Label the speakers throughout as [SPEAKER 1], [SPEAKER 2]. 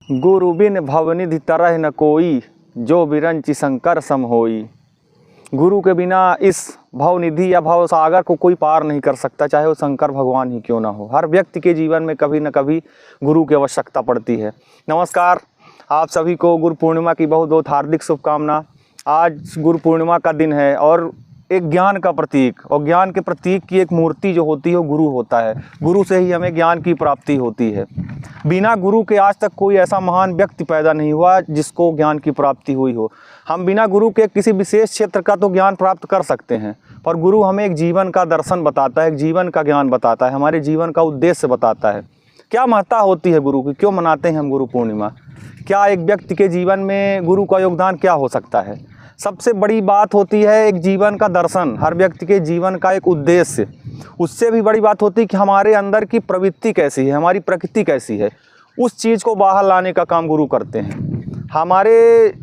[SPEAKER 1] गुरु बिन भवनिधि तरह न कोई, जो बिरंचि शंकर सम होई। गुरु के बिना इस भवनिधि या भव सागर को कोई पार नहीं कर सकता, चाहे वो शंकर भगवान ही क्यों ना हो। हर व्यक्ति के जीवन में कभी न कभी गुरु की आवश्यकता पड़ती है। नमस्कार, आप सभी को गुरु पूर्णिमा की बहुत बहुत हार्दिक शुभकामना। आज गुरु पूर्णिमा का दिन है और एक ज्ञान का प्रतीक, और ज्ञान के प्रतीक की एक मूर्ति जो होती है वो गुरु होता है। गुरु से ही हमें ज्ञान की प्राप्ति होती है। बिना गुरु के आज तक कोई ऐसा महान व्यक्ति पैदा नहीं हुआ जिसको ज्ञान की प्राप्ति हुई हो। हम बिना गुरु के किसी विशेष क्षेत्र का तो ज्ञान प्राप्त कर सकते हैं, पर गुरु हमें एक जीवन का दर्शन बताता है, एक जीवन का ज्ञान बताता है, हमारे जीवन का उद्देश्य बताता है। क्या महत्ता होती है गुरु की, क्यों मनाते हैं हम गुरु पूर्णिमा? क्या एक व्यक्ति के जीवन में गुरु का योगदान क्या हो सकता है? सबसे बड़ी बात होती है एक जीवन का दर्शन, हर व्यक्ति के जीवन का एक उद्देश्य। उससे भी बड़ी बात होती है कि हमारे अंदर की प्रवृत्ति कैसी है, हमारी प्रकृति कैसी है, उस चीज़ को बाहर लाने का काम गुरु करते हैं। हमारे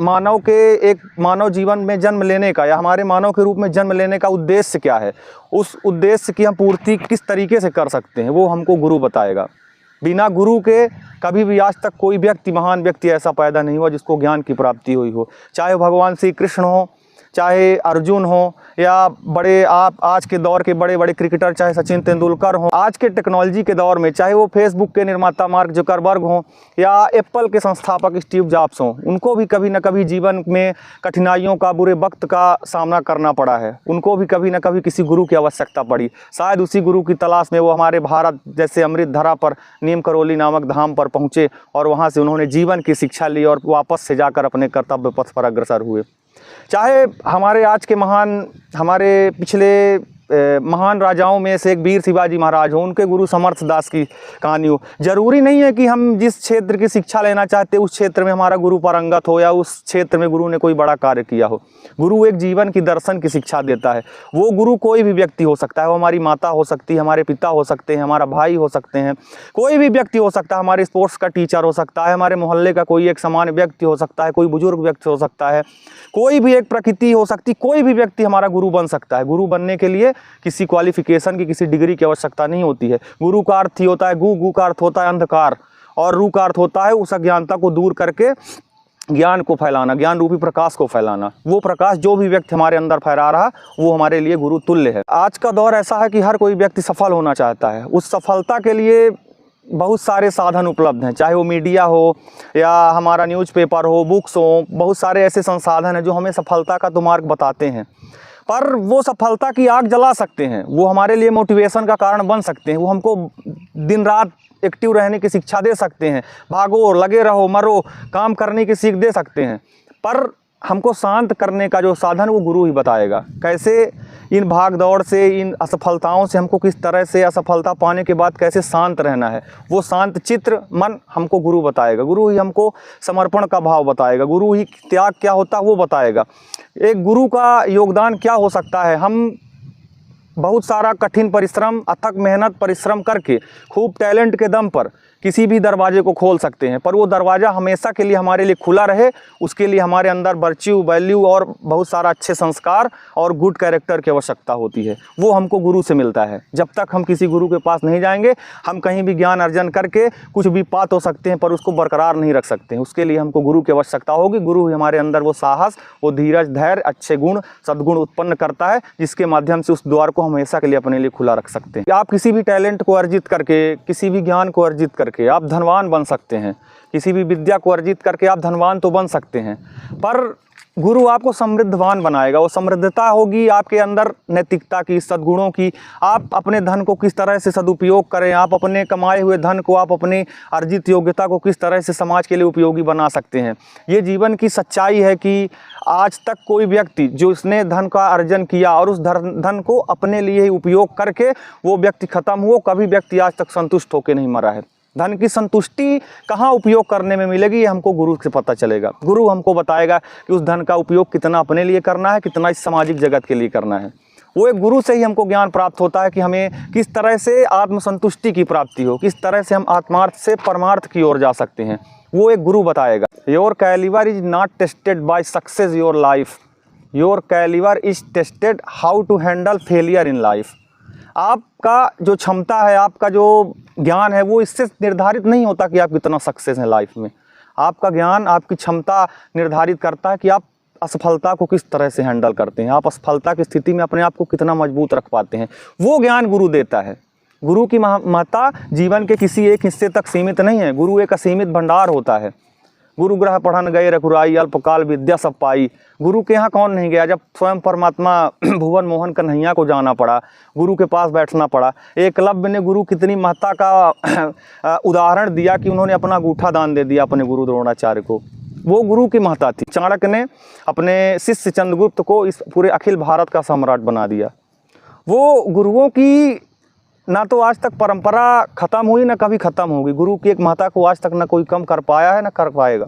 [SPEAKER 1] मानव के एक मानव जीवन में जन्म लेने का या हमारे मानव के रूप में जन्म लेने का उद्देश्य क्या है, उस उद्देश्य की हम पूर्ति किस तरीके से कर सकते हैं, वो हमको गुरु बताएगा। बिना गुरु के कभी भी आज तक कोई व्यक्ति, महान व्यक्ति ऐसा पैदा नहीं हुआ जिसको ज्ञान की प्राप्ति हुई हो। चाहे भगवान श्री कृष्ण हो, चाहे अर्जुन हो, या बड़े आप आज के दौर के बड़े बड़े क्रिकेटर, चाहे सचिन तेंदुलकर हो, आज के टेक्नोलॉजी के दौर में चाहे वो फेसबुक के निर्माता मार्क जुकरबर्ग हों या एप्पल के संस्थापक स्टीव जॉब्स हों, उनको भी कभी न कभी जीवन में कठिनाइयों का, बुरे वक्त का सामना करना पड़ा है। उनको भी कभी न कभी किसी गुरु की आवश्यकता पड़ी। शायद उसी गुरु की तलाश में वो हमारे भारत जैसे अमृत धरा पर नीम करौली नामक धाम पर पहुँचे और वहाँ से उन्होंने जीवन की शिक्षा ली और वापस से जाकर अपने कर्तव्य पथ पर अग्रसर हुए। चाहे हमारे आज के महान, हमारे पिछले महान राजाओं में से एक वीर शिवाजी महाराज हो, उनके गुरु समर्थ दास की कहानी हो। जरूरी नहीं है कि हम जिस क्षेत्र की शिक्षा लेना चाहते हैं उस क्षेत्र में हमारा गुरु पारंगत हो या उस क्षेत्र में गुरु ने कोई बड़ा कार्य किया हो। गुरु एक जीवन की दर्शन की शिक्षा देता है। वो गुरु कोई भी व्यक्ति हो सकता है, वो हमारी माता हो सकती है, हमारे पिता हो सकते हैं, हमारा भाई हो सकते हैं, कोई भी व्यक्ति हो सकता है, हमारे स्पोर्ट्स का टीचर हो सकता है, हमारे मोहल्ले का कोई एक सामान्य व्यक्ति हो सकता है, कोई बुजुर्ग व्यक्ति हो सकता है, कोई भी एक प्रकृति हो सकती, कोई भी व्यक्ति हमारा गुरु बन सकता है। गुरु बनने के लिए किसी क्वालिफिकेशन की, किसी डिग्री की आवश्यकता नहीं होती है। गुरु का अर्थ ही होता है गु का अर्थ होता है अंधकार, और रू का अर्थ होता है उस अज्ञानता को दूर करके ज्ञान को फैलाना, ज्ञान रूपी प्रकाश को फैलाना। वो प्रकाश जो भी व्यक्ति हमारे अंदर फैला रहा, वो हमारे लिए गुरु तुल्य है। आज का दौर ऐसा है कि हर कोई व्यक्ति सफल होना चाहता है। उस सफलता के लिए बहुत सारे साधन उपलब्ध हैं, चाहे वो मीडिया हो या हमारा न्यूज़पेपर हो, बुक्स हो, बहुत सारे ऐसे संसाधन हैं जो हमें सफलता का तो मार्ग बताते हैं। पर वो सफलता की आग जला सकते हैं, वो हमारे लिए मोटिवेशन का कारण बन सकते हैं, वो हमको दिन रात एक्टिव रहने की शिक्षा दे सकते हैं, भागो, लगे रहो, मरो, काम करने की सीख दे सकते हैं। पर हमको शांत करने का जो साधन वो गुरु ही बताएगा। कैसे इन भाग दौड़ से, इन असफलताओं से हमको किस तरह से असफलता पाने के बाद कैसे शांत रहना है, वो शांत चित्र मन हमको गुरु बताएगा। गुरु ही हमको समर्पण का भाव बताएगा, गुरु ही त्याग क्या होता है वो बताएगा। एक गुरु का योगदान क्या हो सकता है? हम बहुत सारा कठिन परिश्रम, अथक मेहनत परिश्रम करके खूब टैलेंट के दम पर किसी भी दरवाजे को खोल सकते हैं, पर वो दरवाज़ा हमेशा के लिए हमारे लिए खुला रहे, उसके लिए हमारे अंदर वर्च्यू, वैल्यू और बहुत सारा अच्छे संस्कार और गुड कैरेक्टर की आवश्यकता होती है। वो हमको गुरु से मिलता है। जब तक हम किसी गुरु के पास नहीं जाएंगे, हम कहीं भी ज्ञान अर्जन करके कुछ भी पा तो सकते हैं, पर उसको बरकरार नहीं रख सकते हैं। उसके लिए हमको गुरु की आवश्यकता होगी। गुरु ही हमारे अंदर वो साहस, वो धीरज, धैर्य, अच्छे गुण, सद्गुण उत्पन्न करता है, जिसके माध्यम से उस द्वार को हमेशा के लिए अपने लिए खुला रख सकते हैं। आप किसी भी टैलेंट को अर्जित करके, किसी भी ज्ञान को अर्जित करके आप धनवान बन सकते हैं, किसी भी विद्या को अर्जित करके आप धनवान तो बन सकते हैं, पर गुरु आपको समृद्धवान बनाएगा। वो समृद्धता होगी आपके अंदर नैतिकता की, सद्गुणों की। आप अपने धन को किस तरह से सदुपयोग करें, आप अपने कमाए हुए धन को, आप अपने अर्जित योग्यता को किस तरह से समाज के लिए उपयोगी बना सकते हैं। ये जीवन की सच्चाई है कि आज तक कोई व्यक्ति जो इसने धन का अर्जन किया और उस धन को अपने लिए ही उपयोग करके वो व्यक्ति खत्म हुआ, कभी व्यक्ति आज तक संतुष्ट होकर नहीं मरा है। धन की संतुष्टि कहाँ उपयोग करने में मिलेगी, ये हमको गुरु से पता चलेगा। गुरु हमको बताएगा कि उस धन का उपयोग कितना अपने लिए करना है, कितना इस सामाजिक जगत के लिए करना है। वो एक गुरु से ही हमको ज्ञान प्राप्त होता है कि हमें किस तरह से आत्मसंतुष्टि की प्राप्ति हो, किस तरह से हम आत्मार्थ से परमार्थ की ओर जा सकते हैं। वो एक गुरु बताएगा। Your calibre is not tested by success your life, your calibre is tested how to handle failure in life. आपका जो क्षमता है, आपका जो ज्ञान है, वो इससे निर्धारित नहीं होता कि आप कितना सक्सेस हैं लाइफ में। आपका ज्ञान, आपकी क्षमता निर्धारित करता है कि आप असफलता को किस तरह से हैंडल करते हैं, आप असफलता की स्थिति में अपने आप को कितना मजबूत रख पाते हैं। वो ज्ञान गुरु देता है। गुरु की महत्ता जीवन के किसी एक हिस्से तक सीमित नहीं है। गुरु एक असीमित भंडार होता है। गुरु ग्रह पढ़न गए रघुराई, अल्पकाल विद्या सब पाई। गुरु के यहाँ कौन नहीं गया? जब स्वयं परमात्मा भुवन मोहन कन्हैया को जाना पड़ा, गुरु के पास बैठना पड़ा। एकलव्य ने गुरु कितनी महत्ता का उदाहरण दिया कि उन्होंने अपना अंगूठा दान दे दिया अपने गुरु द्रोणाचार्य को। वो गुरु की महत्ता थी। चाणक्य ने अपने शिष्य चंद्रगुप्त को इस पूरे अखिल भारत का सम्राट बना दिया। वो गुरुओं की ना तो आज तक परंपरा ख़त्म हुई, ना कभी ख़त्म होगी। गुरु की एक महत्ता को आज तक ना कोई कम कर पाया है, ना कर पाएगा।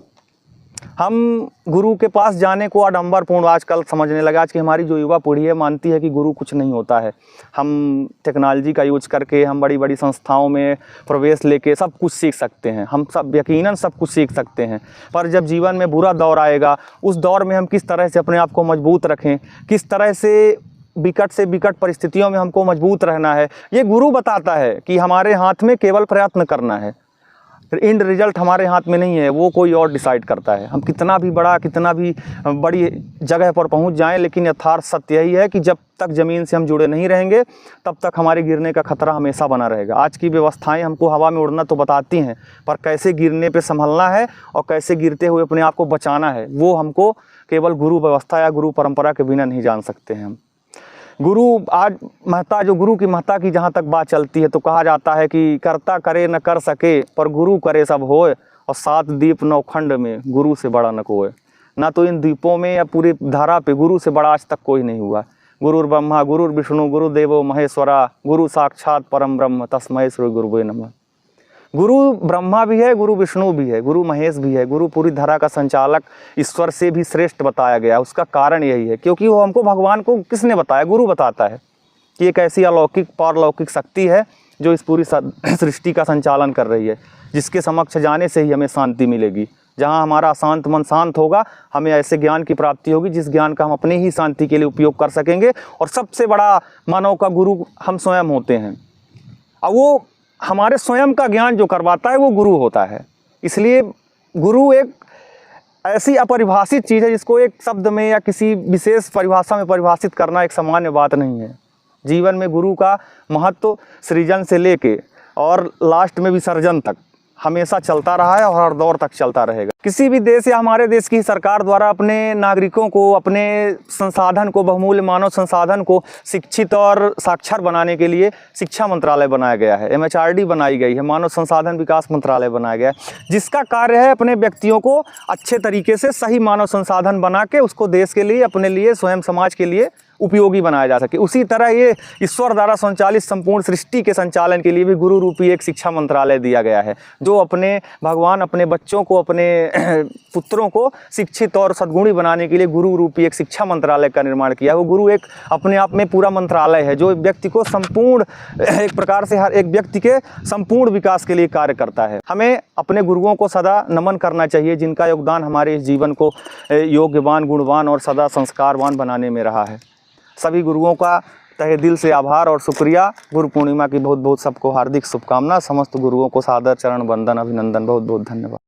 [SPEAKER 1] हम गुरु के पास जाने को आडंबरपूर्ण आजकल समझने लगा। आज की हमारी जो युवा पीढ़ी है मानती है कि गुरु कुछ नहीं होता है। हम टेक्नोलॉजी का यूज करके हम बड़ी बड़ी संस्थाओं में प्रवेश लेके सब कुछ सीख सकते हैं। हम सब यकीनन सब कुछ सीख सकते हैं, पर जब जीवन में बुरा दौर आएगा, उस दौर में हम किस तरह से अपने आप को मजबूत रखें, किस तरह से विकट से विकट परिस्थितियों में हमको मजबूत रहना है, ये गुरु बताता है। कि हमारे हाथ में केवल प्रयत्न करना है, एंड रिजल्ट हमारे हाथ में नहीं है, वो कोई और डिसाइड करता है। हम कितना भी बड़ी जगह पर पहुंच जाएं, लेकिन यथार्थ सत्य यही है कि जब तक ज़मीन से हम जुड़े नहीं रहेंगे, तब तक हमारे गिरने का खतरा हमेशा बना रहेगा। आज की व्यवस्थाएं हमको हवा में उड़ना तो बताती हैं, पर कैसे गिरने पे संभलना है और कैसे गिरते हुए अपने आप को बचाना है, वो हमको केवल गुरु व्यवस्था या गुरु परंपरा के बिना नहीं जान सकते हैं हम। गुरु आज महत्ता, जो गुरु की महत्ता की जहाँ तक बात चलती है, तो कहा जाता है कि करता करे न कर सके, पर गुरु करे सब होए, और 7 दीप 9 खंड में गुरु से बड़ा न कोई। ना तो इन द्वीपों में या पूरी धारा पे गुरु से बड़ा आज तक कोई नहीं हुआ। गुरुर ब्रह्मा गुरुर विष्णु गुरुदेवो महेश्वरा, गुरु साक्षात परम ब्रह्म तस्मै श्री गुरुवे नमः। गुरु ब्रह्मा भी है, गुरु विष्णु भी है, गुरु महेश भी है। गुरु पूरी धरा का संचालक ईश्वर से भी श्रेष्ठ बताया गया। उसका कारण यही है क्योंकि वो हमको भगवान को किसने बताया? गुरु बताता है कि एक ऐसी अलौकिक पारलौकिक शक्ति है जो इस पूरी सृष्टि का संचालन कर रही है, जिसके समक्ष जाने से ही हमें शांति मिलेगी। जहाँ हमारा अशांत मन शांत होगा, हमें ऐसे ज्ञान की प्राप्ति होगी जिस ज्ञान का हम अपने ही शांति के लिए उपयोग कर सकेंगे। और सबसे बड़ा मानव का गुरु हम स्वयं होते हैं, और वो हमारे स्वयं का ज्ञान जो करवाता है वो गुरु होता है। इसलिए गुरु एक ऐसी अपरिभाषित चीज़ है जिसको एक शब्द में या किसी विशेष परिभाषा में परिभाषित करना एक सामान्य बात नहीं है। जीवन में गुरु का महत्व सृजन से लेके और लास्ट में विसर्जन तक हमेशा चलता रहा है और हर दौर तक चलता रहेगा। किसी भी देश या हमारे देश की सरकार द्वारा अपने नागरिकों को, अपने संसाधन को, बहुमूल्य मानव संसाधन को शिक्षित और साक्षर बनाने के लिए शिक्षा मंत्रालय बनाया गया है, MHRD बनाई गई है, मानव संसाधन विकास मंत्रालय बनाया गया है, जिसका कार्य है अपने व्यक्तियों को अच्छे तरीके से सही मानव संसाधन बना के उसको देश के लिए, अपने लिए, स्वयं समाज के लिए उपयोगी बनाया जा सके। उसी तरह ये ईश्वर द्वारा संचालित संपूर्ण सृष्टि के संचालन के लिए भी गुरु रूपी एक शिक्षा मंत्रालय दिया गया है, जो अपने भगवान अपने बच्चों को, अपने पुत्रों को शिक्षित और सद्गुणी बनाने के लिए गुरु रूपी एक शिक्षा मंत्रालय का निर्माण किया। वो गुरु एक अपने आप में पूरा मंत्रालय है जो व्यक्ति को संपूर्ण, एक प्रकार से हर एक व्यक्ति के संपूर्ण विकास के लिए कार्य करता है। हमें अपने गुरुओं को सदा नमन करना चाहिए, जिनका योगदान हमारे इस जीवन को योग्यवान, गुणवान और सदा संस्कारवान बनाने में रहा है। सभी गुरुओं का तहे दिल से आभार और शुक्रिया। गुरु पूर्णिमा की बहुत बहुत सबको हार्दिक शुभकामना। समस्त गुरुओं को सादर चरण वंदन, अभिनंदन। बहुत बहुत धन्यवाद।